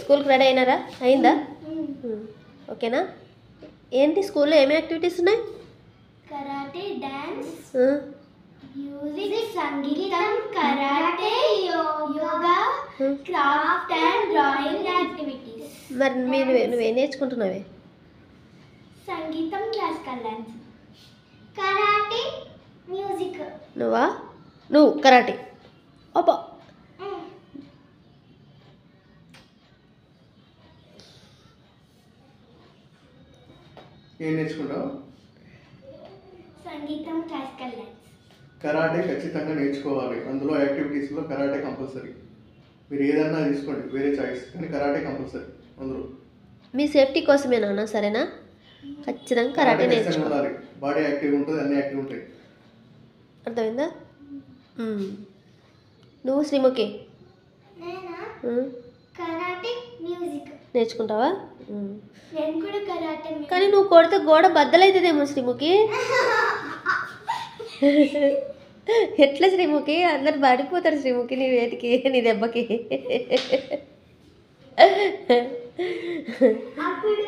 స్కూల్కి రెడీ అయినారా? అయిందా? ఓకేనా? ఏంటి స్కూల్లో ఏమి యాక్టివిటీస్ ఉన్నాయి? కరాటే, డాన్స్, మ్యూజిక్, సంగీతం, karate, yoga, craft and drawing activities. మరి నువ్వేం నేర్చుకుంటున్నావే? సంగీతం, క్లాసికల్ డాన్స్, కరాటే, మ్యూజిక్. నువ్వు కరాటే. అబ్బా, ఏం నేర్చుకుంటావు? సంగీతం, క్లాసికల్ డాన్స్. కరాటే ఖచ్చితంగా నేర్చుకోవాలి. అందులో యాక్టివిటీస్లో కరాటే కంపల్సరీ. మీరు ఏదన్నా తీసుకోండి, వేరే చాయిస్, కానీ కరాటే కంపల్సరీ అందులో. మీ సేఫ్టీ కోసమే నాన్న, సరేనా? ఖచ్చితంగా కరాటే నేర్చుకోవాలి. బాడీ యాక్టివ్ ఉంటుంది, అన్ని యాక్టివ్ ఉంటాయి. అర్థమైందా? నువ్వు శ్రీముఖి కరాటే, మ్యూజిక్ నేర్చుకుంటావా? నేను కూడా కరాటే. కానీ నువ్వు కొడితే గోడ బద్దలవుతుందేమో శ్రీముఖి. ఎట్లా శ్రీముఖి? అందరు పడిపోతారు శ్రీముఖి నీ వేటికి, నీ దెబ్బకి. అప్పుడు